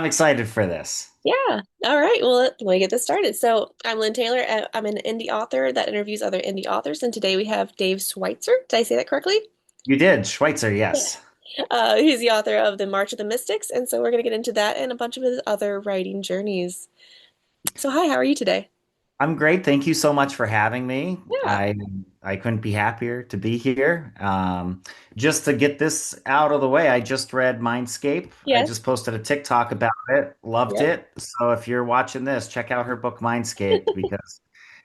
I'm excited for this. Yeah. All right. Well, let me get this started. So, I'm Lynn Taylor. I'm an indie author that interviews other indie authors, and today we have Dave Schweitzer. Did I say that correctly? You did, Schweitzer, Yeah. yes. He's the author of The March of the Mystics, and so we're going to get into that and a bunch of his other writing journeys. So, hi, how are you today? I'm great. Thank you so much for having me. Yeah. I couldn't be happier to be here. Just to get this out of the way, I just read Mindscape. I Yes. just posted a TikTok about it. Loved Yep. it. So if you're watching this, check out her book Mindscape because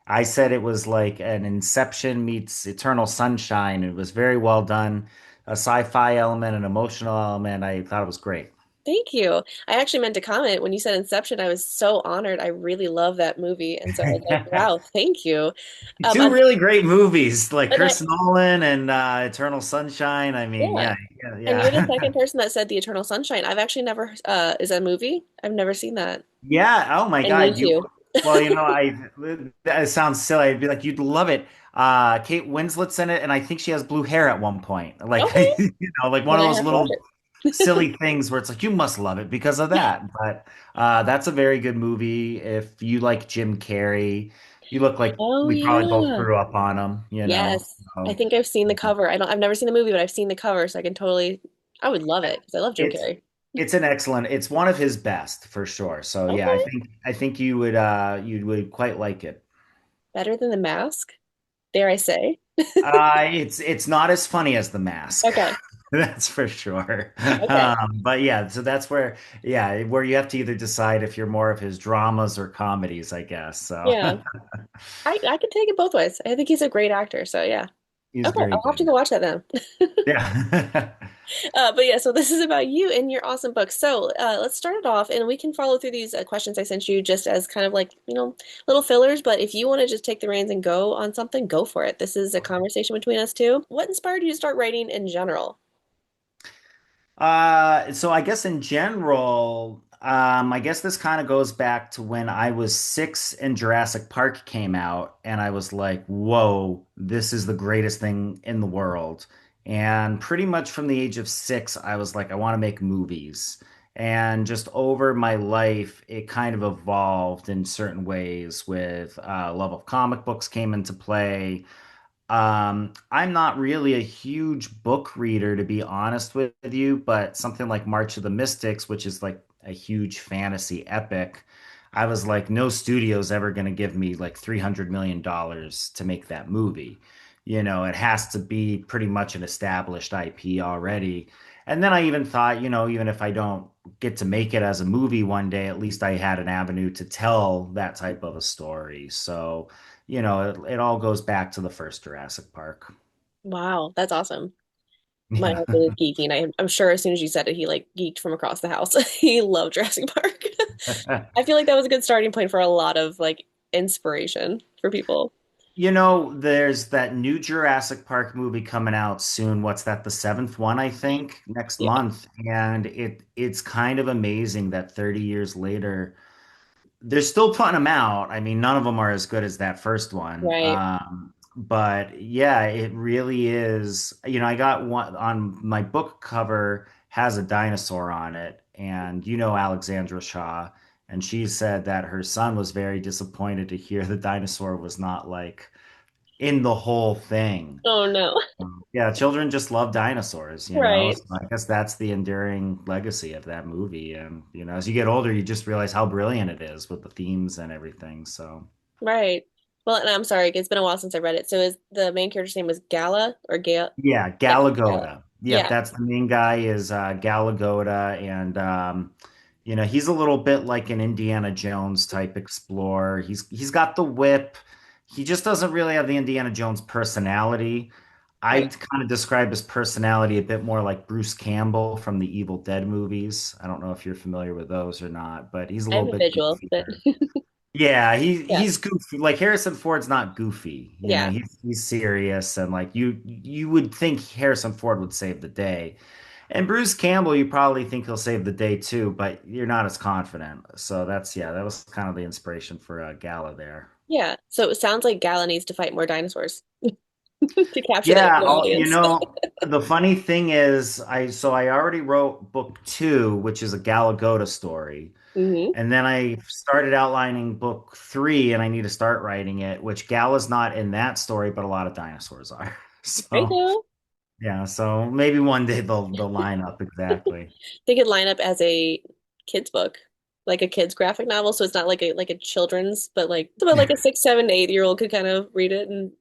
I said it was like an Inception meets Eternal Sunshine. It was very well done. A sci-fi element, an emotional element. I thought it was great. Thank you. I actually meant to comment when you said Inception. I was so honored. I really love that movie, and so I was like, "Wow, thank you." Two And really great movies, like and I Chris Nolan and Eternal Sunshine. I mean, yeah. yeah, yeah, And you're the yeah. second person that said The Eternal Sunshine. I've actually never, is that a movie? I've never seen that. Yeah. Oh my I need God. to. Well, that sounds silly. I'd be like, you'd love it. Kate Winslet's in it, and I think she has blue hair at one point. Like, Okay. like one Then of I those have to watch little it. silly things where it's like, you must love it because of that. But that's a very good movie. If you like Jim Carrey, you look like Oh we probably both yeah. grew up on him. Yes. I So, think I've seen the cover. I've never seen the movie, but I've seen the cover, so I can totally, I would love it because I love Jim it's Carrey. it's one of his best for sure. So yeah, I Okay. think I think you would quite like it. Better than The Mask, dare I say. It's not as funny as The Mask. Okay. That's for sure. Okay. But yeah, so that's where yeah, where you have to either decide if you're more of his dramas or comedies, I guess. So Yeah. I could take it both ways. I think he's a great actor, so yeah. he's Okay, very I'll have to good. go watch that then. Yeah. But yeah, so this is about you and your awesome book. So let's start it off, and we can follow through these questions I sent you just as kind of like, little fillers. But if you want to just take the reins and go on something, go for it. This is a conversation between us two. What inspired you to start writing in general? So I guess in general, I guess this kind of goes back to when I was six and Jurassic Park came out, and I was like, whoa, this is the greatest thing in the world. And pretty much from the age of six, I was like, I want to make movies. And just over my life, it kind of evolved in certain ways with love of comic books came into play. I'm not really a huge book reader, to be honest with you, but something like March of the Mystics, which is like a huge fantasy epic, I was like, no studio's ever going to give me like $300 million to make that movie. It has to be pretty much an established IP already. And then I even thought, even if I don't get to make it as a movie one day, at least I had an avenue to tell that type of a story. So, it all goes back to the first Jurassic Park. Wow, that's awesome. My Yeah. husband is geeking. I'm sure as soon as you said it, he like geeked from across the house. He loved Jurassic Park. I feel like that was a good starting point for a lot of like inspiration for people. There's that new Jurassic Park movie coming out soon. What's that? The seventh one, I think, next Yeah, month. And it's kind of amazing that 30 years later, they're still putting them out. I mean, none of them are as good as that first one. right. But yeah, it really is. I got one on my book cover has a dinosaur on it, and Alexandra Shaw, and she said that her son was very disappointed to hear the dinosaur was not like in the whole thing. Oh no. Yeah, children just love dinosaurs. Right. So I guess that's the enduring legacy of that movie. And, as you get older, you just realize how brilliant it is with the themes and everything. So, Right. Well, and I'm sorry, it's been a while since I read it. So is the main character's name was Gala or Gale? yeah, Yeah, Gala. Galagoda. Yep, Yeah. that's the main guy is Galagoda. And, he's a little bit like an Indiana Jones type explorer. He's got the whip. He just doesn't really have the Indiana Jones personality. Right. I'd kind of describe his personality a bit more like Bruce Campbell from the Evil Dead movies. I don't know if you're familiar with those or not, but he's a I have little a bit visual, but goofier. Yeah, yeah. he's goofy. Like Harrison Ford's not goofy. Yeah. He's serious and like you would think Harrison Ford would save the day. And Bruce Campbell, you probably think he'll save the day too, but you're not as confident. So that was kind of the inspiration for Gala there. Yeah. So it sounds like Gala needs to fight more dinosaurs. to capture that Yeah, younger audience. the funny thing is, I already wrote book two, which is a Galagoda story, Hmm. and then I started outlining book three, and I need to start writing it, which Gala's not in that story, but a lot of dinosaurs are. Right So now, yeah, so maybe one day they'll line up exactly. they could line up as a kids book, like a kids graphic novel. So it's not like a children's, but like it's about like a 6, 7, 8 year old could kind of read it and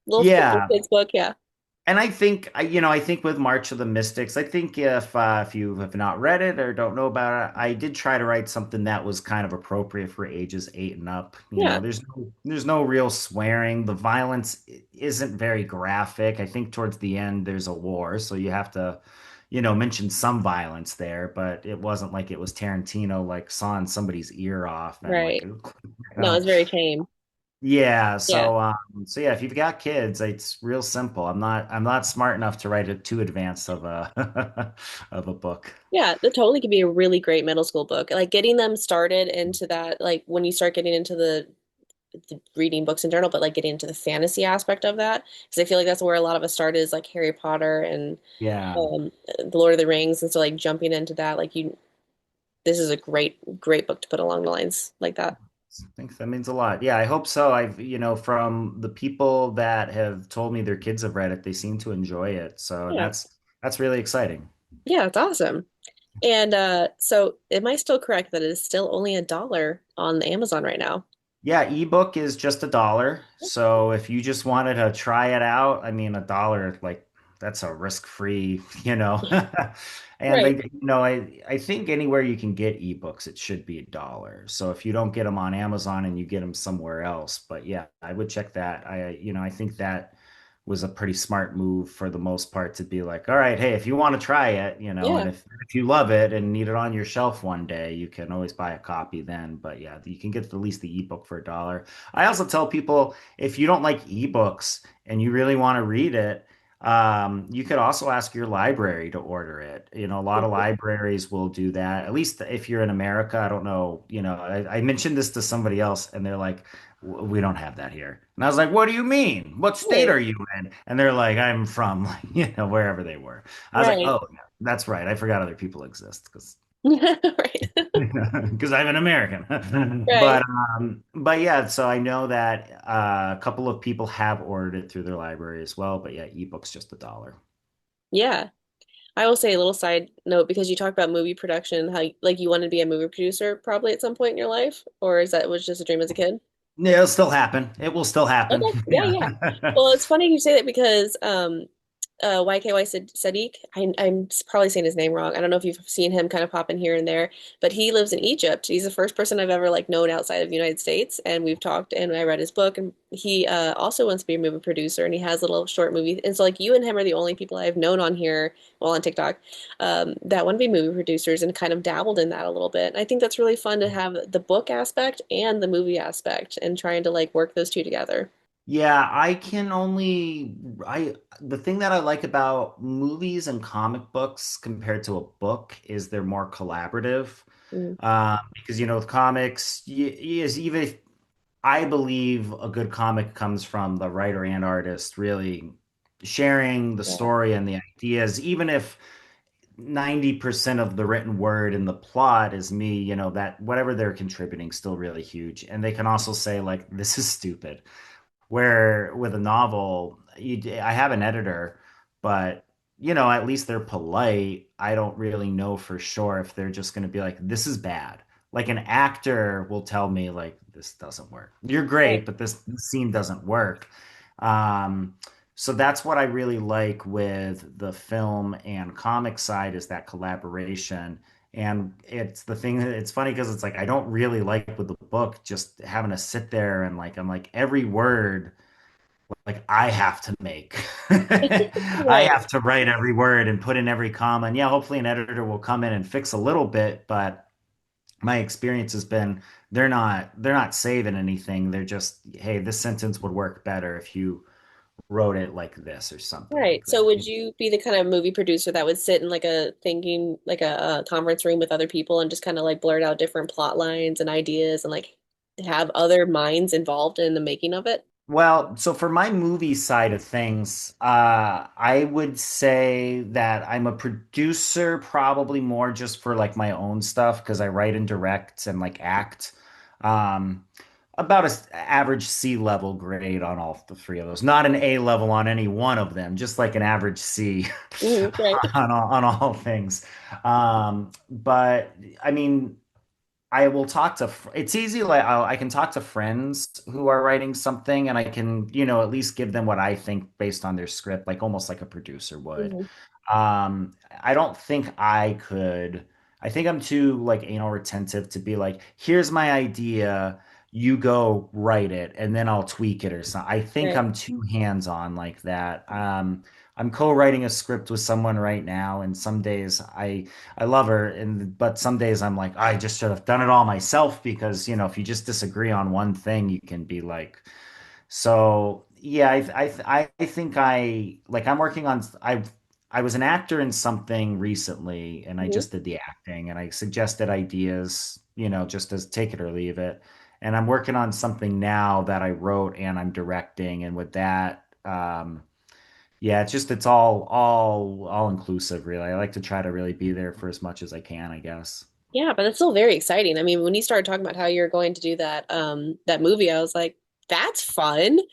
little Yeah, kids book. Yeah, and I think I think with March of the Mystics, I think if you have not read it or don't know about it, I did try to write something that was kind of appropriate for ages 8 and up. yeah, There's no real swearing. The violence isn't very graphic. I think towards the end there's a war, so you have to, mention some violence there, but it wasn't like it was Tarantino like sawing somebody's ear off and like right. No, it's very tame. yeah, Yeah. so yeah, if you've got kids, it's real simple. I'm not smart enough to write it too advanced of a of a book. Yeah, that totally could be a really great middle school book. Like getting them started into that, like when you start getting into the reading books in general, but like getting into the fantasy aspect of that, because I feel like that's where a lot of us started is like Harry Potter and Yeah. the Lord of the Rings, and so like jumping into that, like this is a great book to put along the lines like that. I think that means a lot. Yeah, I hope so. From the people that have told me their kids have read it, they seem to enjoy it. So, and Yeah, that's really exciting. yeah, it's awesome. And so, am I still correct that it is still only $1 on Amazon right now? Yeah, ebook is just $1. So if you just wanted to try it out, I mean, $1, like that's a risk-free, And Right. I think anywhere you can get ebooks, it should be $1. So if you don't get them on Amazon and you get them somewhere else, but yeah, I would check that. I think that was a pretty smart move for the most part to be like, all right, hey, if you want to try it, and Yeah. if you love it and need it on your shelf one day, you can always buy a copy then. But yeah, you can get at least the ebook for $1. I also tell people if you don't like ebooks and you really want to read it, you could also ask your library to order it. A lot of libraries will do that. At least if you're in America, I don't know. I mentioned this to somebody else, and they're like, We don't have that here." And I was like, "What do you mean? What state Really? are you in?" And they're like, "I'm from, wherever they were." I was like, Right. "Oh, yeah, that's right. I forgot other people exist because Right. because I'm an American." Right. But yeah, so I know that a couple of people have ordered it through their library as well. But yeah, ebook's just $1. Yeah. I will say a little side note because you talked about movie production, how like you wanted to be a movie producer probably at some point in your life, or is that was just a dream as a kid? Yeah, it'll still happen. It will still happen. Okay. Yeah, yeah. Yeah. Well, it's funny you say that because YKY Sadiq, I'm probably saying his name wrong. I don't know if you've seen him kind of pop in here and there, but he lives in Egypt. He's the first person I've ever like known outside of the United States, and we've talked and I read his book, and he also wants to be a movie producer, and he has little short movies. And so like you and him are the only people I've known on here, well on TikTok, that want to be movie producers and kind of dabbled in that a little bit. And I think that's really fun to have the book aspect and the movie aspect and trying to like work those two together. Yeah, the thing that I like about movies and comic books compared to a book is they're more collaborative. Mm, Because with comics, yes, even if I believe a good comic comes from the writer and artist really sharing the yeah, story and the ideas, even if 90% of the written word in the plot is me, that whatever they're contributing still really huge. And they can also say like, this is stupid. Where with a novel, I have an editor, but at least they're polite. I don't really know for sure if they're just going to be like, "This is bad." Like an actor will tell me, like, "This doesn't work. You're right. great, but this scene doesn't work." Um, so that's what I really like with the film and comic side is that collaboration. And it's the thing that it's funny because it's like I don't really like with the book just having to sit there and like I'm like every word like I have to make. I Right. have to write every word and put in every comma. And yeah, hopefully an editor will come in and fix a little bit, but my experience has been they're not saving anything. They're just, hey, this sentence would work better if you wrote it like this or something Right. like So that. would you be the kind of movie producer that would sit in like a thinking like a conference room with other people and just kind of like blurt out different plot lines and ideas and like have other minds involved in the making of it? Well, so for my movie side of things, I would say that I'm a producer probably more just for like my own stuff because I write and direct and like act. Um, about a average C level grade on all the three of those. Not an A level on any one of them, just like an average C Right. on all things. But I mean, I will talk to, it's easy. Like I can talk to friends who are writing something and I can, at least give them what I think based on their script, like almost like a producer would. Hmm. I don't think I could. I think I'm too like anal retentive to be like, here's my idea, you go write it, and then I'll tweak it or something. I think Right. I'm too hands-on like that. I'm co-writing a script with someone right now, and some days I love her, and but some days I'm like, I just should have done it all myself because, if you just disagree on one thing, you can be like, so yeah, I think I'm working on I was an actor in something recently and I Hmm. just did the acting and I suggested ideas, just as take it or leave it. And I'm working on something now that I wrote and I'm directing and with that, yeah, it's all inclusive really. I like to try to really be there for as much as I can, I guess. Yeah, but it's still very exciting. I mean, when you started talking about how you're going to do that movie, I was like, that's fun. Like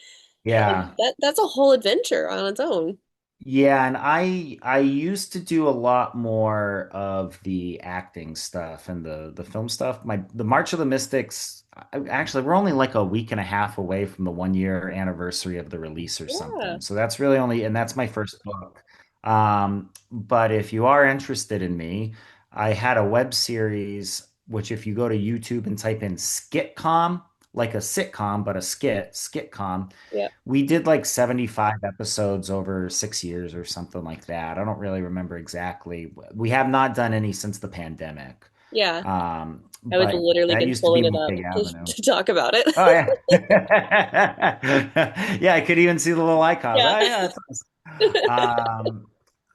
Yeah. that's a whole adventure on its own. Yeah, and I used to do a lot more of the acting stuff and the film stuff. The March of the Mystics, actually, we're only like a week and a half away from the 1 year anniversary of the release or Yeah. something. So that's really only, and that's my first book. But if you are interested in me, I had a web series, which if you go to YouTube and type in skitcom, like a sitcom, but a skitcom. Yeah. We did like 75 episodes over 6 years or something like that. I don't really remember exactly. We have not done any since the pandemic. Yeah. I would But literally that been used to be pulling it my up big to, avenue. to talk about it. Oh yeah. Yeah, I could even see the little icons. Yeah. Oh yeah, that's awesome.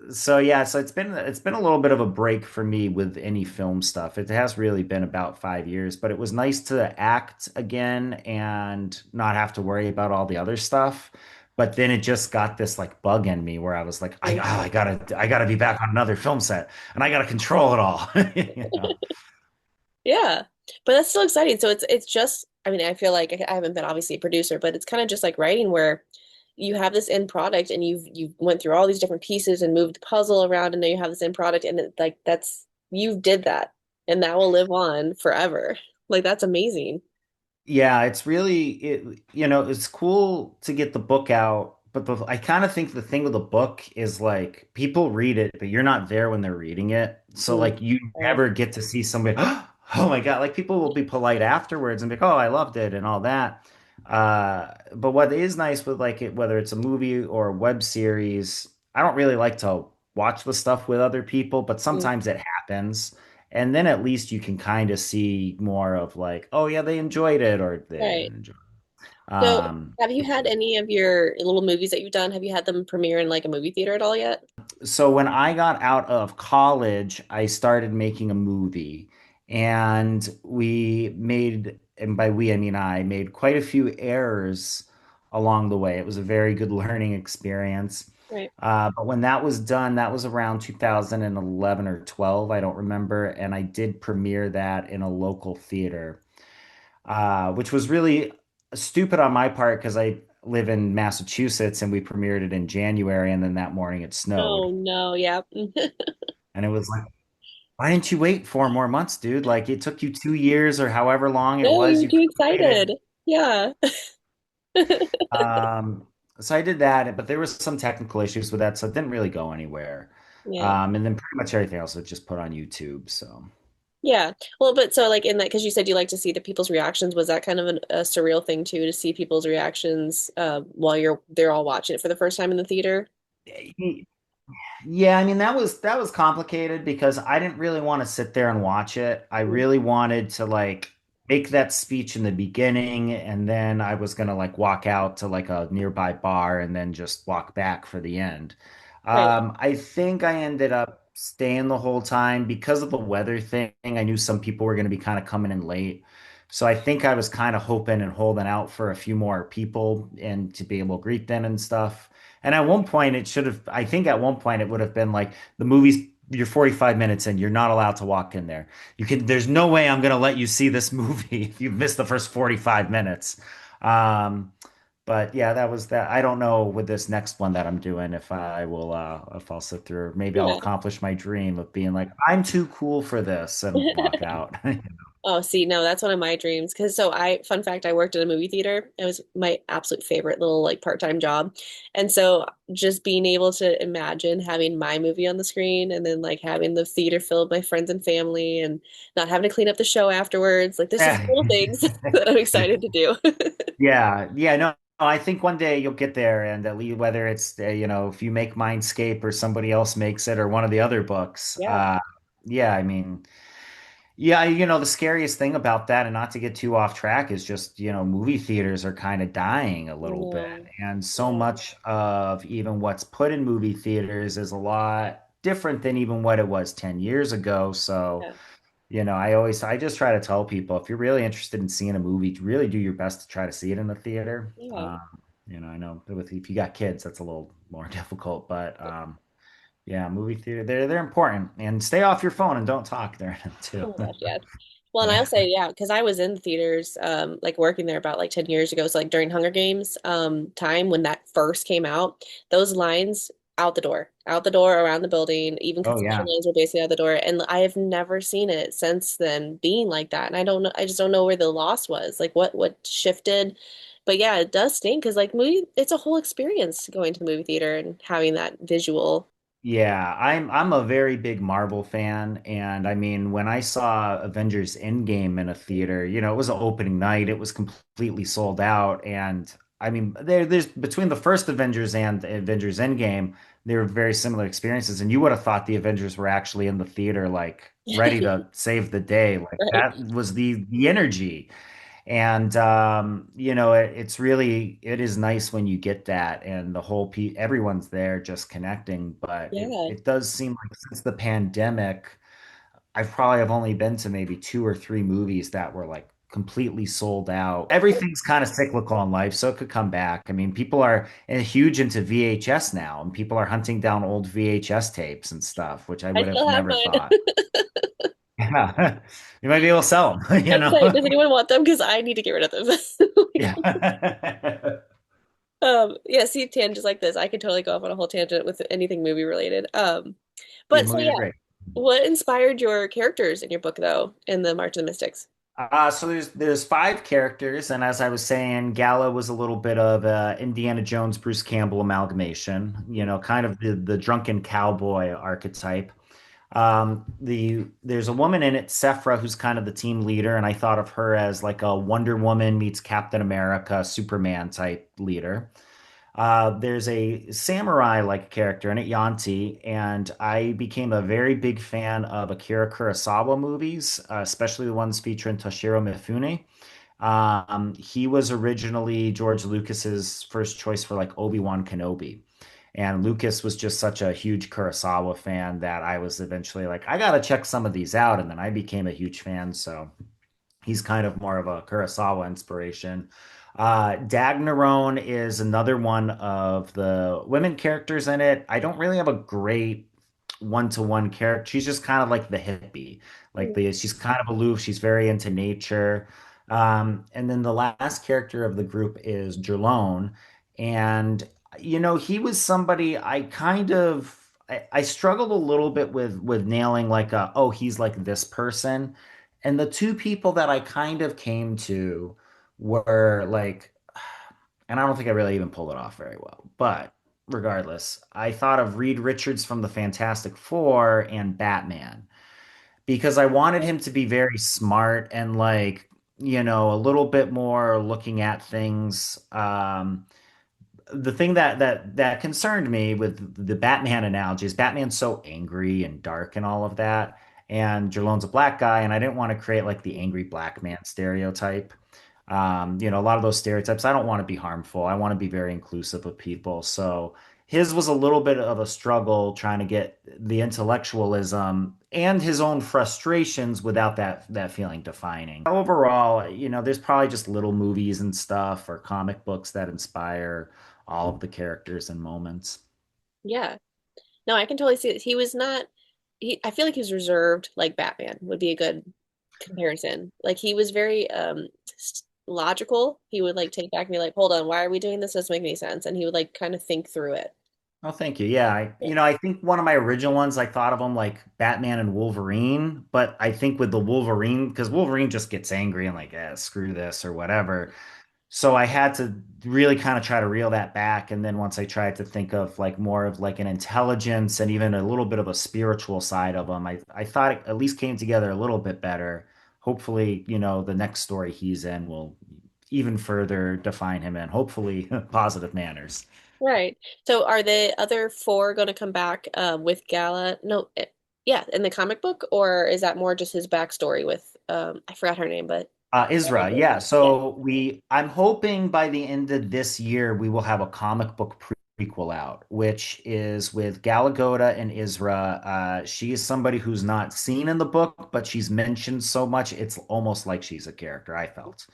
So yeah, so it's been a little bit of a break for me with any film stuff. It has really been about 5 years, but it was nice to act again and not have to worry about all the other stuff. But then it just got this like bug in me where I was like, I gotta be back on another film set and I gotta control it all. You know? Yeah. But that's still exciting. So it's just I mean, I feel like I haven't been obviously a producer, but it's kind of just like writing where you have this end product and you've went through all these different pieces and moved the puzzle around and now you have this end product and like that's you did that and that will live on forever. Like that's amazing. Yeah, it's cool to get the book out, but I kind of think the thing with the book is like people read it, but you're not there when they're reading it. So Mhm. like you Right. never get to see somebody, oh my God, like people will be polite afterwards and be like, oh, I loved it and all that. But what is nice with like it, whether it's a movie or a web series, I don't really like to watch the stuff with other people, but Mhm. sometimes it happens. And then at least you can kind of see more of like, oh yeah, they enjoyed it or they Right. didn't enjoy it. So have you had any of your little movies that you've done? Have you had them premiere in like a movie theater at all yet? So when I got out of college, I started making a movie and and by we, I mean I made quite a few errors along the way. It was a very good learning experience. Right. But when that was done, that was around 2011 or 12, I don't remember. And I did premiere that in a local theater. Which was really stupid on my part because I live in Massachusetts and we premiered it in January and then that morning it snowed. Oh no, yeah. And it was like, why didn't you wait 4 more months, dude? Like it took you 2 years or however long it No, you was were you too could have excited. waited. Yeah. So I did that, but there was some technical issues with that, so it didn't really go anywhere. Yeah. And then pretty much everything else was just put on YouTube. So. Yeah. Well, but so like in that, because you said you like to see the people's reactions, was that kind of a surreal thing too, to see people's reactions while they're all watching it for the first time in the theater? Yeah, I mean that was complicated because I didn't really want to sit there and watch it. I Mm. really wanted to like make that speech in the beginning and then I was gonna like walk out to like a nearby bar and then just walk back for the end. Right. I think I ended up staying the whole time because of the weather thing. I knew some people were gonna be kind of coming in late. So I think I was kind of hoping and holding out for a few more people and to be able to greet them and stuff. And at one point, it should have, I think at one point it would have been like the movie's, you're 45 minutes in, you're not allowed to walk in there. There's no way I'm going to let you see this movie if you've missed the first 45 minutes. Um, but yeah, that was that. I don't know with this next one that I'm doing if I'll sit through. Maybe I'll Yeah. accomplish my dream of being like, I'm too cool for this and walk out. Oh, see, no, that's one of my dreams. Because fun fact, I worked at a movie theater. It was my absolute favorite little like part-time job. And so just being able to imagine having my movie on the screen and then like having the theater filled with my friends and family and not having to clean up the show afterwards. Like there's just little things that I'm excited to do. Yeah, yeah, no, I think one day you'll get there, and at least whether it's if you make Mindscape or somebody else makes it or one of the other books, Yeah, yeah, I mean, yeah, the scariest thing about that, and not to get too off track, is just movie theaters are kind of dying a I little bit, know. and so Yeah, much of even what's put in movie theaters is a lot different than even what it was 10 years ago. So. yeah, I just try to tell people if you're really interested in seeing a movie, really do your best to try to see it in the theater. yeah. I know if you got kids, that's a little more difficult, but yeah, movie theater, they're important. And stay off your phone and don't talk during them too. Oh my gosh, yes. Well, and I'll Yeah. say, yeah, because I was in the theaters, like working there about like 10 years ago. So like during Hunger Games, time when that first came out, those lines out the door around the building, even Oh concession yeah. lines were basically out the door. And I have never seen it since then being like that. And I don't know, I just don't know where the loss was, like what shifted. But yeah, it does stink because like movie, it's a whole experience going to the movie theater and having that visual. Yeah, I'm a very big Marvel fan, and I mean, when I saw Avengers Endgame in a theater, it was an opening night, it was completely sold out, and I mean, there's between the first Avengers and Avengers Endgame, they were very similar experiences, and you would have thought the Avengers were actually in the theater, like ready to save the day, like Right. that was the energy. And it is nice when you get that and the whole everyone's there just connecting. But Yeah. it does seem like since the pandemic, I've probably have only been to maybe two or three movies that were like completely sold out. Everything's kind of cyclical in life, so it could come back. I mean, people are huge into VHS now, and people are hunting down old VHS tapes and stuff, which I I would have still have never mine. thought. Yeah, you might be able to sell them, I was like, does anyone want them? Because I need to get rid of them. Yeah. Yeah, see, tangents like this, I could totally go off on a whole tangent with anything movie related. Yeah, But so movies are yeah, great. what inspired your characters in your book though, in the March of the Mystics? So there's five characters, and as I was saying, Gala was a little bit of Indiana Jones, Bruce Campbell amalgamation. Kind of the drunken cowboy archetype. There's a woman in it, Sephra, who's kind of the team leader, and I thought of her as like a Wonder Woman meets Captain America, Superman type leader. There's a samurai-like character in it, Yanti, and I became a very big fan of Akira Kurosawa movies, especially the ones featuring Toshiro Mifune. He was originally George Lucas's first choice for like Obi-Wan Kenobi. And Lucas was just such a huge Kurosawa fan that I was eventually like, I gotta check some of these out. And then I became a huge fan. So he's kind of more of a Kurosawa inspiration. Dagnaron is another one of the women characters in it. I don't really have a great one-to-one character. She's just kind of like the hippie. She's kind of aloof. She's very into nature. And then the last character of the group is Jerlone. And he was somebody I struggled a little bit with nailing like oh, he's like this person. And the two people that I kind of came to were like, and I don't think I really even pulled it off very well. But regardless, I thought of Reed Richards from the Fantastic Four and Batman because I wanted him to be very smart and like, a little bit more looking at things. The thing that concerned me with the Batman analogy is Batman's so angry and dark and all of that, and Jalone's a black guy, and I didn't want to create like the angry black man stereotype. A lot of those stereotypes, I don't want to be harmful. I want to be very inclusive of people. So his was a little bit of a struggle trying to get the intellectualism and his own frustrations without that feeling defining. Overall, there's probably just little movies and stuff or comic books that inspire all of the characters and moments. Yeah. No, I can totally see it. He was not I feel like he was reserved like Batman would be a good comparison. Like he was very logical. He would like take back and be like, "Hold on, why are we doing this? Doesn't make any sense." And he would like kind of think through it. Oh, thank you. Yeah, I think one of my original ones, I thought of them like Batman and Wolverine, but I think with the Wolverine, because Wolverine just gets angry and like, screw this or whatever. So I had to really kind of try to reel that back. And then once I tried to think of like more of like an intelligence and even a little bit of a spiritual side of him, I thought it at least came together a little bit better. Hopefully, the next story he's in will even further define him in hopefully positive manners. Right. So are the other four going to come back with Gala? No, yeah, in the comic book, or is that more just his backstory with I forgot her name, but Isra, yeah. yeah. I'm hoping by the end of this year we will have a comic book prequel out, which is with Gal Gadot and Isra. She is somebody who's not seen in the book, but she's mentioned so much it's almost like she's a character, I felt.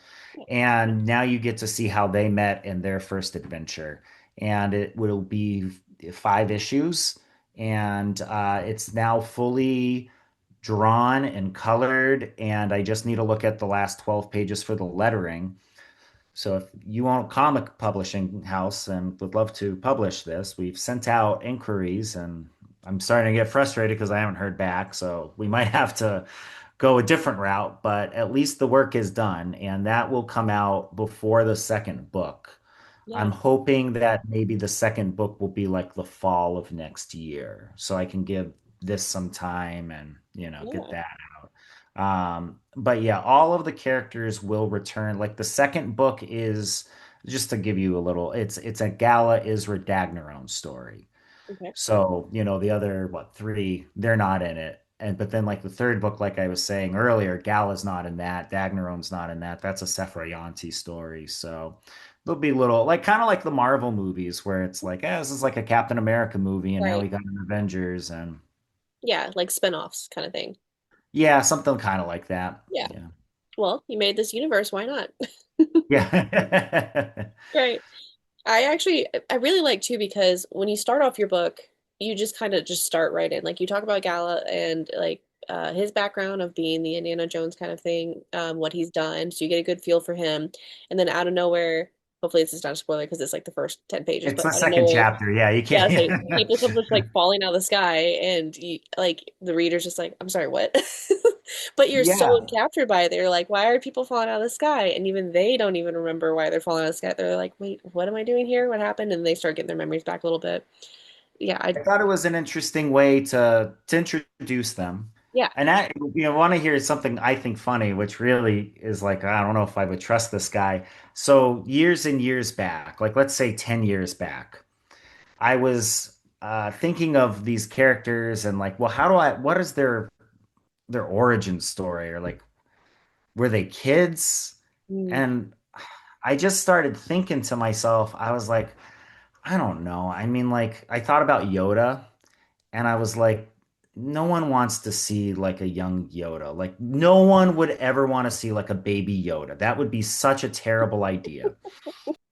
And now you get to see how they met in their first adventure, and it will be 5 issues, and it's now fully drawn and colored, and I just need to look at the last 12 pages for the lettering. So if you own a comic publishing house and would love to publish this, we've sent out inquiries and I'm starting to get frustrated because I haven't heard back. So we might have to go a different route, but at least the work is done and that will come out before the second book. Yeah. I'm hoping that maybe the second book will be like the fall of next year, so I can give this some time and, get Yeah. that out. But yeah, all of the characters will return. Like the second book is just to give you a little, it's a Gala Isra Dagnaron story. Okay. So, the other what three, they're not in it. And but then like the third book, like I was saying earlier, Gala's not in that, Dagnaron's not in that. That's a Sephiroth story. So there'll be little like kind of like the Marvel movies where it's like, this is like a Captain America movie, and now Right. we got an Avengers and Yeah, like spin-offs kind of thing. yeah, something kind of like that. Yeah. Yeah. Well, you made this universe, why not? Yeah. Right. I really like too because when you start off your book, you just kind of just start right in. Like you talk about Gala and like his background of being the Indiana Jones kind of thing, what he's done, so you get a good feel for him. And then out of nowhere, hopefully this is not a spoiler because it's like the first 10 pages, It's but the out of second nowhere, chapter. Yeah, you yeah, can't. it's like people come just like falling out of the sky and you, like the reader's just like, I'm sorry, what? But you're so Yeah. captured by it. They're like, why are people falling out of the sky? And even they don't even remember why they're falling out of the sky. They're like, wait, what am I doing here? What happened? And they start getting their memories back a little bit. Yeah, I thought it was an interesting way to introduce them. yeah. And I, want to hear something I think funny, which really is like, I don't know if I would trust this guy. So years and years back, like let's say 10 years back, I was thinking of these characters and like, well, what is their origin story? Or like, were they kids? Mm, And I just started thinking to myself, I was like, I don't know. I mean, like, I thought about Yoda. And I was like, no one wants to see like a young Yoda. Like, no one would ever want to see like a baby Yoda. That would be such a terrible idea.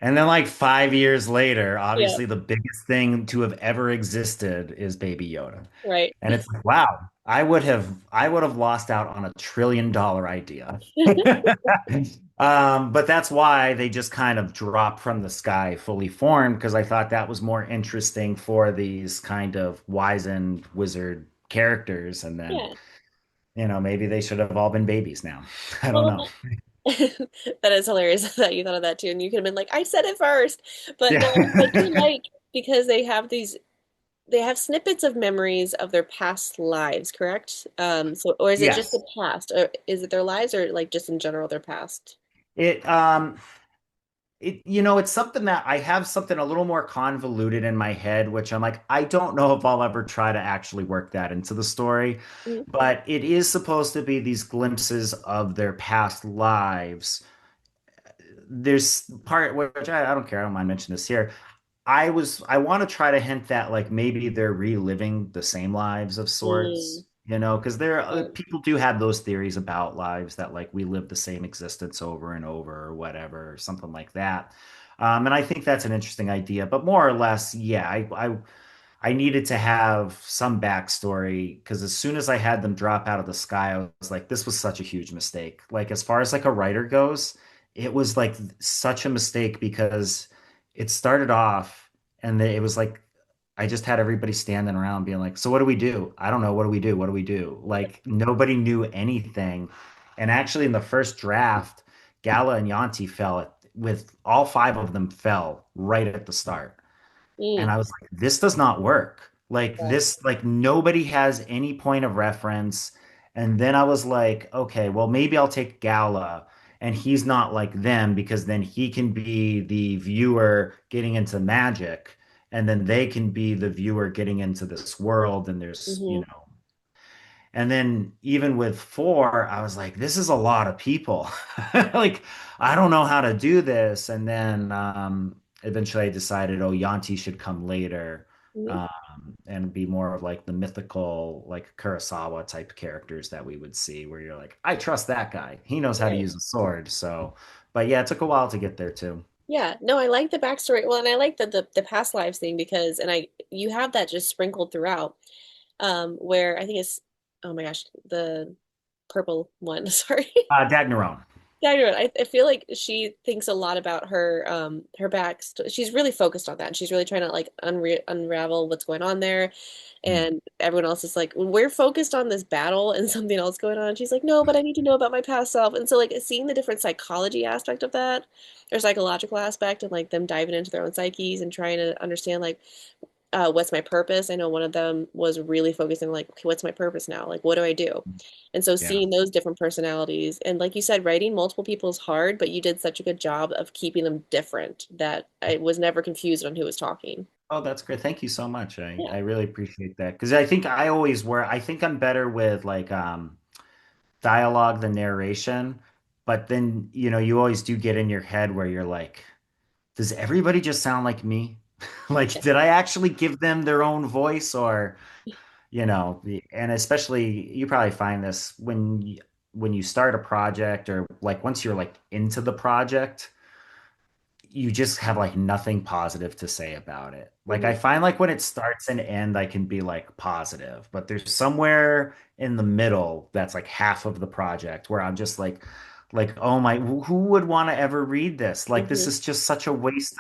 And then, like 5 years later, yeah, obviously, the biggest thing to have ever existed is Baby Yoda. right. And it's like, wow, I would have lost out on $1 trillion idea. But that's why they just kind of dropped from the sky fully formed because I thought that was more interesting for these kind of wizened wizard characters. And then, Yeah. maybe they should have all been babies now. I don't know. Well, that is hilarious that you thought of that too. And you could have been like, I said it first. But no, I do Yeah. like because they have snippets of memories of their past lives, correct? So or is it just the Yes. past? Or is it their lives or like just in general their past? It it's something that I have something a little more convoluted in my head, which I'm like, I don't know if I'll ever try to actually work that into the story, Mhm. but it is supposed to be these glimpses of their past lives. There's part which I don't care, I don't mind mentioning this here. I want to try to hint that like maybe they're reliving the same lives of Mm, sorts. because there Right. people do have those theories about lives that like we live the same existence over and over or whatever, or something like that. And I think that's an interesting idea, but more or less, yeah, I needed to have some backstory because as soon as I had them drop out of the sky, I was like, this was such a huge mistake. Like, as far as like a writer goes, it was like such a mistake because it started off and it was like, I just had everybody standing around being like, so what do we do? I don't know. What do we do? What do we do? Like, nobody knew anything. And actually, in the first draft, Gala and Yanti fell with all five of them fell right at the start. And Mm, I was like, this does not work. Like right. this, like nobody has any point of reference. And then I was like, okay, well, maybe I'll take Gala and he's not like them because then he can be the viewer getting into magic and then they can be the viewer getting into this world and there's, Hmm. and then even with four, I was like, this is a lot of people. Like, I don't know how to do this. And then eventually I decided, oh, Yanti should come later Hmm. um, and be more of like the mythical, like Kurosawa type characters that we would see, where you're like, I trust that guy. He knows how to Right. use a sword. So, but yeah, it took a while to get there too. Yeah, no, I like the backstory. Well, and I like the past lives thing because, and I you have that just sprinkled throughout. Where I think it's, oh my gosh, the purple one. Sorry. Dagnaron. Yeah, you're right. I feel like she thinks a lot about her back. She's really focused on that. And she's really trying to like unravel what's going on there. Mm, And everyone else is like, we're focused on this battle and something else going on. And she's like, no, but I need to know about my past self. And so like seeing the different psychology aspect of that, or psychological aspect of like them diving into their own psyches and trying to understand like what's my purpose. I know one of them was really focusing like, okay, what's my purpose now? Like, what do I do? And so yeah. seeing those different personalities, and like you said, writing multiple people is hard, but you did such a good job of keeping them different that I was never confused on who was talking. Oh, that's great. Thank you so much. Yeah. I really appreciate that because I think I always were. I think I'm better with like dialogue than narration, but then you always do get in your head where you're like, does everybody just sound like me? Like, did I actually give them their own voice or and especially you probably find this when you start a project or like once you're like into the project you just have like nothing positive to say about it. Like I Hmm. find like when it starts and end, I can be like positive, but there's somewhere in the middle that's like half of the project where I'm just like, oh my, who would want to ever read this? Like this Hmm. is just such a waste,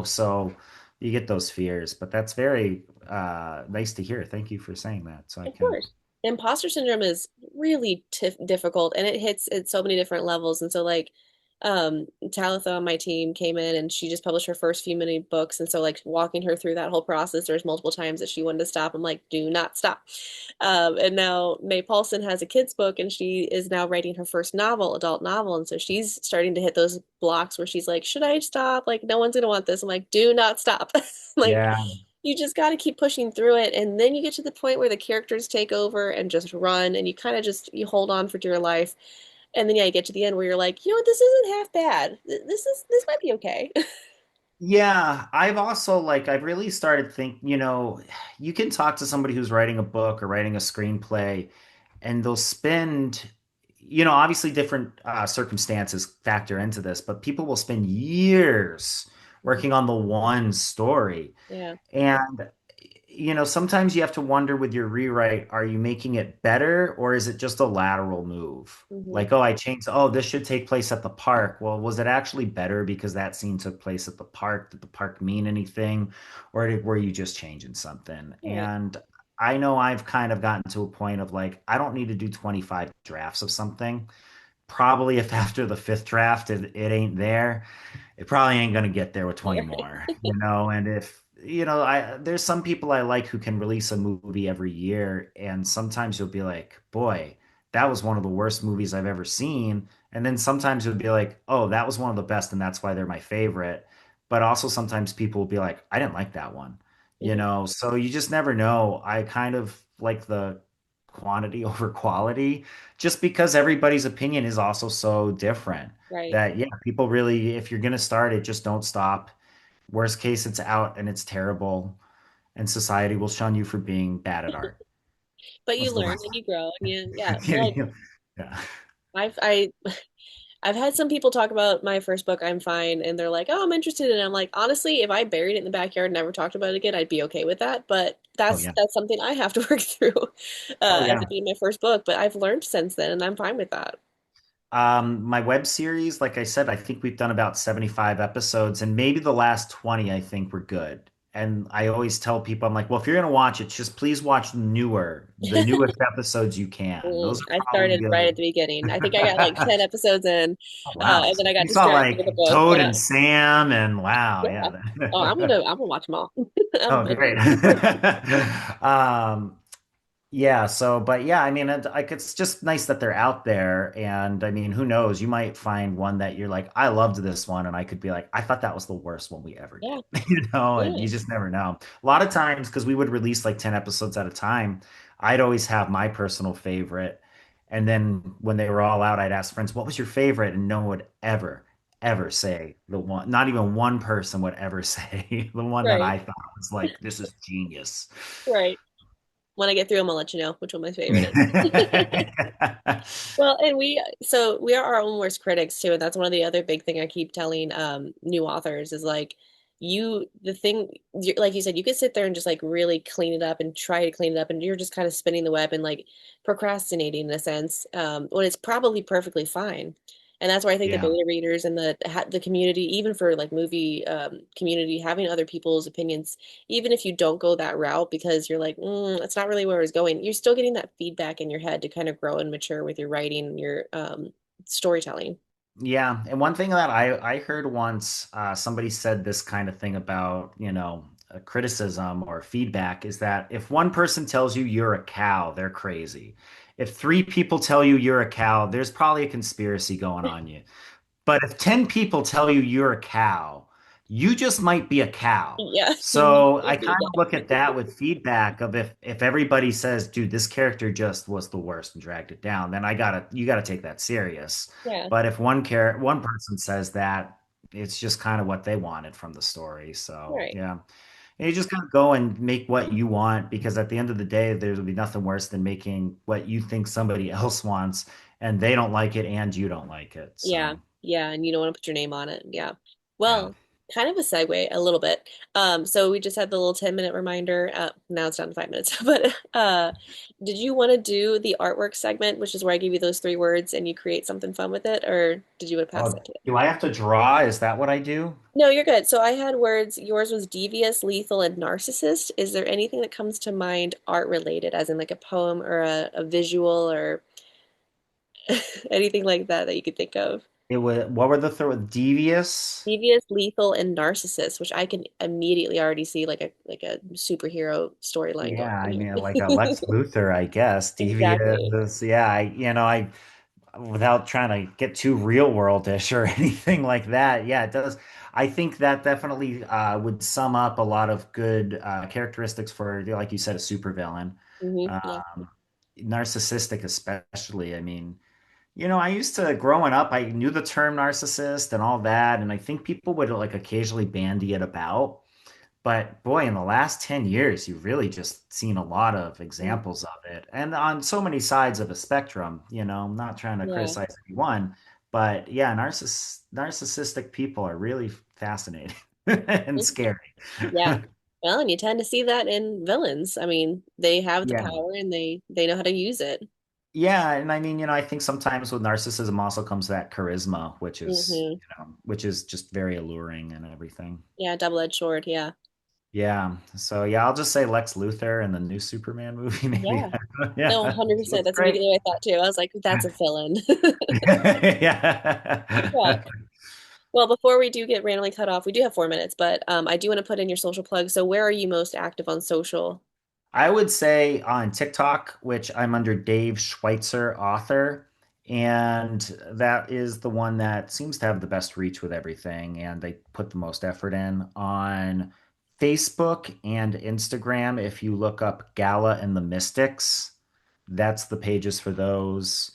so you get those fears, but that's very nice to hear. Thank you for saying that. So I Of can, course. Imposter syndrome is really difficult and it hits at so many different levels. And so like Talitha on my team came in and she just published her first few mini books. And so like walking her through that whole process, there's multiple times that she wanted to stop. I'm like, do not stop. And now May Paulson has a kid's book and she is now writing her first novel, adult novel. And so she's starting to hit those blocks where she's like, should I stop? Like, no one's gonna want this. I'm like, do not stop. Like, yeah. you just got to keep pushing through it, and then you get to the point where the characters take over and just run, and you kind of just you hold on for dear life, and then yeah, you get to the end where you're like, you know what, this isn't half bad. This might be okay. Yeah, I've also like I've really started think, you can talk to somebody who's writing a book or writing a screenplay and they'll spend, obviously different circumstances factor into this, but people will spend years Mhm. working on the one story. Yeah. And, sometimes you have to wonder with your rewrite, are you making it better or is it just a lateral move? Hmm. Like, oh, I changed, oh, this should take place at the park. Well, was it actually better because that scene took place at the park? Did the park mean anything? Or were you just changing something? Right. And I know I've kind of gotten to a point of like, I don't need to do 25 drafts of something. Probably if after the fifth draft it ain't there, it probably ain't gonna get there with 20 more, and if I there's some people I like who can release a movie every year, and sometimes you'll be like, boy, that was one of the worst movies I've ever seen. And then sometimes you'll be like, oh, that was one of the best, and that's why they're my favorite. But also sometimes people will be like, I didn't like that one, Hmm. so you just never know. I kind of like the quantity over quality just because everybody's opinion is also so different Right. that yeah, people really, if you're gonna start it, just don't stop. Worst case, it's out and it's terrible, and society will shun you for being bad at art. But you What's the learn worst and you grow and yeah. Well, one? Yeah. I've I've had some people talk about my first book, I'm Fine, and they're like, "Oh, I'm interested." And I'm like, honestly, if I buried it in the backyard and never talked about it again, I'd be okay with that. But Oh yeah. that's something I have to work through, Oh as yeah. it being my first book. But I've learned since then, and I'm fine with that. My web series, like I said, I think we've done about 75 episodes, and maybe the last 20 I think were good. And I always tell people, I'm like, well, if you're gonna watch it, just please watch the newest episodes you can. Those are I probably started right at good. the beginning. I think I got like 10 episodes in, Oh wow. and then I got You saw distracted with like the book. Toad Yeah, and Sam and wow, yeah. Oh, yeah. I'm gonna watch them all. I'm Oh, great. binging. Um, Yeah, so but yeah, I mean like it's just nice that they're out there and I mean, who knows, you might find one that you're like, I loved this one and I could be like, I thought that was the worst one we ever Yeah, did. And yeah, you just never know. A lot of times because we would release like 10 episodes at a time, I'd always have my personal favorite. And then when they were all out, I'd ask friends, what was your favorite? And no one would ever say the one, not even one person would ever say the one that right, I thought was like, this is genius. right. When I get through them, I'll let you know which one my favorite is. Well, and we are our own worst critics too, and that's one of the other big thing I keep telling new authors is like the thing like you said, you could sit there and just like really clean it up and try to clean it up, and you're just kind of spinning the web and like procrastinating in a sense, when it's probably perfectly fine. And that's why I think the Yeah. beta readers and the community, even for like movie community, having other people's opinions, even if you don't go that route because you're like, that's not really where I was going, you're still getting that feedback in your head to kind of grow and mature with your writing and your storytelling. Yeah, and one thing that I heard once, somebody said this kind of thing about, a criticism or feedback is that if one person tells you you're a cow, they're crazy. If three people tell you you're a cow, there's probably a conspiracy going on you. But if 10 people tell you you're a cow, you just might be a cow. Yeah, you might So I just be kind of look a at that with feedback of if everybody says, dude, this character just was the worst and dragged it down, then you gotta take that serious. yeah, But if one person says that, it's just kind of what they wanted from the story. So right. yeah. And you just gotta go and make what you want because at the end of the day, there'll be nothing worse than making what you think somebody else wants and they don't like it and you don't like it. Yeah, So yeah, and you don't want to put your name on it. Yeah. yeah. Well, kind of a segue a little bit. So we just had the little 10-minute reminder. Now it's down to 5 minutes. But did you want to do the artwork segment, which is where I give you those three words and you create something fun with it, or did you want to pass Oh, that to it? do I have to draw? Is that what I do? No, you're good. So I had words. Yours was devious, lethal, and narcissist. Is there anything that comes to mind art related, as in like a poem or a visual or anything like that that you could think of? It was what were the third devious? Devious, lethal, and narcissist, which I can immediately already see like a superhero storyline Yeah, going on I mean here. like a Lex Luthor, I guess. Exactly. Devious. Yeah, I without trying to get too real worldish or anything like that. Yeah, it does. I think that definitely would sum up a lot of good characteristics for, like you said, a supervillain. Yeah. Um, narcissistic, especially. I mean, I used to growing up, I knew the term narcissist and all that, and I think people would like occasionally bandy it about. But boy, in the last 10 years, you've really just seen a lot of Mm, examples of it. And on so many sides of a spectrum, I'm not trying to yeah. criticize anyone, but yeah, narcissistic people are really fascinating and Mhm. scary. Yeah. Well, and you tend to see that in villains. I mean, they have the Yeah. power and they know how to use it. Yeah, and I mean, I think sometimes with narcissism also comes that charisma, Hmm. which is just very alluring and everything. Yeah, double-edged sword. Yeah. Yeah. So yeah, I'll just say Lex Luthor in the new Superman movie, maybe. Yeah. No, Yeah. He 100%. looks That's great. immediately what I thought too. I was like, that's a villain. Yeah. Yeah. Well, before we do get randomly cut off, we do have 4 minutes, but I do want to put in your social plug. So where are you most active on social? I would say on TikTok, which I'm under Dave Schweitzer, author, and that is the one that seems to have the best reach with everything, and they put the most effort in. On Facebook and Instagram, if you look up Gala and the Mystics, that's the pages for those.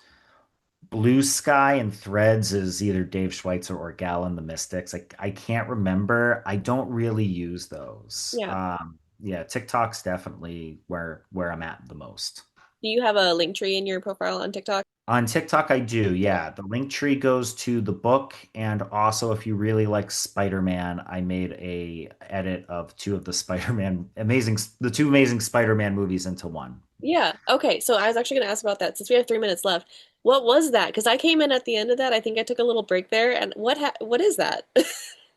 Blue Sky and Threads is either Dave Schweitzer or Gal and the Mystics. I can't remember. I don't really use those. Yeah. Yeah, TikTok's definitely where I'm at the most. Do you have a link tree in your profile on TikTok? On TikTok, I do. Okay. Yeah. The link tree goes to the book. And also, if you really like Spider-Man, I made a edit of two of the Spider-Man the two amazing Spider-Man movies into one. Yeah. Okay. So I was actually going to ask about that since we have 3 minutes left. What was that? Because I came in at the end of that. I think I took a little break there. And what is that?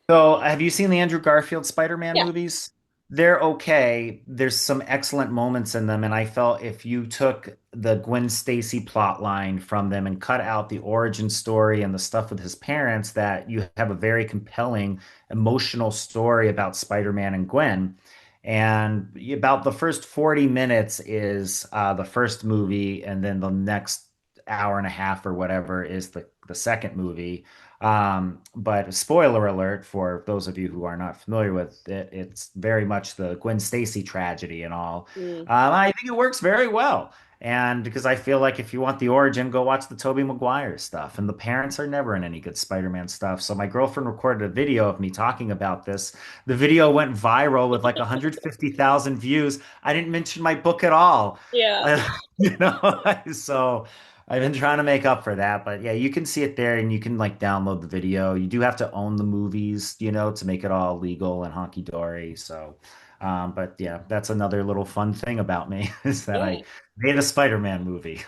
So, have you seen the Andrew Garfield Spider-Man Yeah. movies? They're okay. There's some excellent moments in them, and I felt if you took the Gwen Stacy plot line from them and cut out the origin story and the stuff with his parents, that you have a very compelling, emotional story about Spider-Man and Gwen. And about the first 40 minutes is the first movie, and then the next hour and a half or whatever is the second movie. But spoiler alert for those of you who are not familiar with it, it's very much the Gwen Stacy tragedy and all. Mm. I think it works very well. And because I feel like if you want the origin, go watch the Tobey Maguire stuff. And the parents are never in any good Spider-Man stuff. So my girlfriend recorded a video of me talking about this. The video went viral with like 150,000 views. I didn't mention my book at all. Yeah. You know, so I've been trying to make up for that, but yeah, you can see it there and you can like download the video. You do have to own the movies, to make it all legal and honky dory. So, but yeah, that's another little fun thing about me is that Yeah. I made a Spider-Man movie.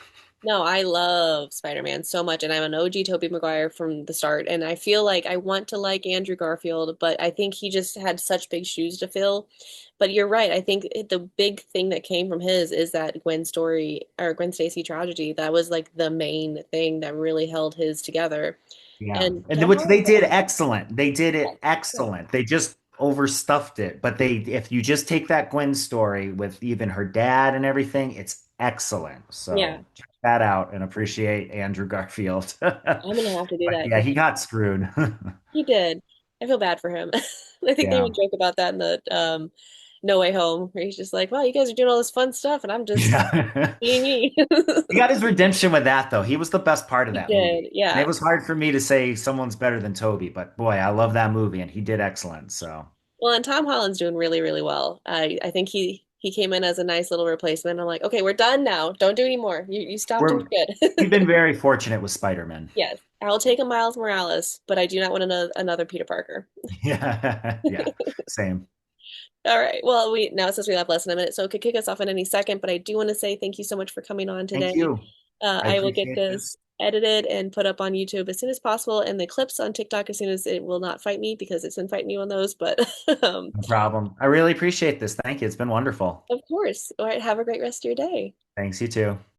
No, I love Spider-Man so much, and I'm an OG Tobey Maguire from the start. And I feel like I want to like Andrew Garfield, but I think he just had such big shoes to fill. But you're right. I think the big thing that came from his is that Gwen story or Gwen Stacy tragedy. That was like the main thing that really held his together. Yeah. And And Tom which they Holland, did excellent. They did yeah, it yeah, excellent. They just overstuffed it. But if you just take that Gwen story with even her dad and everything, it's excellent. yeah. So check that out and appreciate Andrew Garfield. I'm gonna have to do But that yeah, because he got screwed. he did. I feel bad for him. I think they Yeah. even joke about that in the No Way Home, where he's just like, "Well, you guys are doing all this fun stuff, and I'm just Yeah. being me." He got his redemption with that though. He was the best part of He that did, movie. And it yeah. was hard for me to say someone's better than Toby, but boy, I love that movie and he did excellent. So Well, and Tom Holland's doing really, really well. I think he came in as a nice little replacement. I'm like, okay, we're done now. Don't do any more. You stopped and we're we're we've good. been very fortunate with Spider-Man. Yes, I'll take a Miles Morales, but I do not want another Peter Parker. Yeah, yeah, same. All right. Well, we now since we have less than a minute, so it could kick us off in any second. But I do want to say thank you so much for coming on Thank today. you. I I will get appreciate this this. edited and put up on YouTube as soon as possible, and the clips on TikTok as soon as it will not fight me because it's been fighting you on those. But No problem. I really appreciate this. Thank you. It's been wonderful. of course. All right. Have a great rest of your day. Thanks, you too.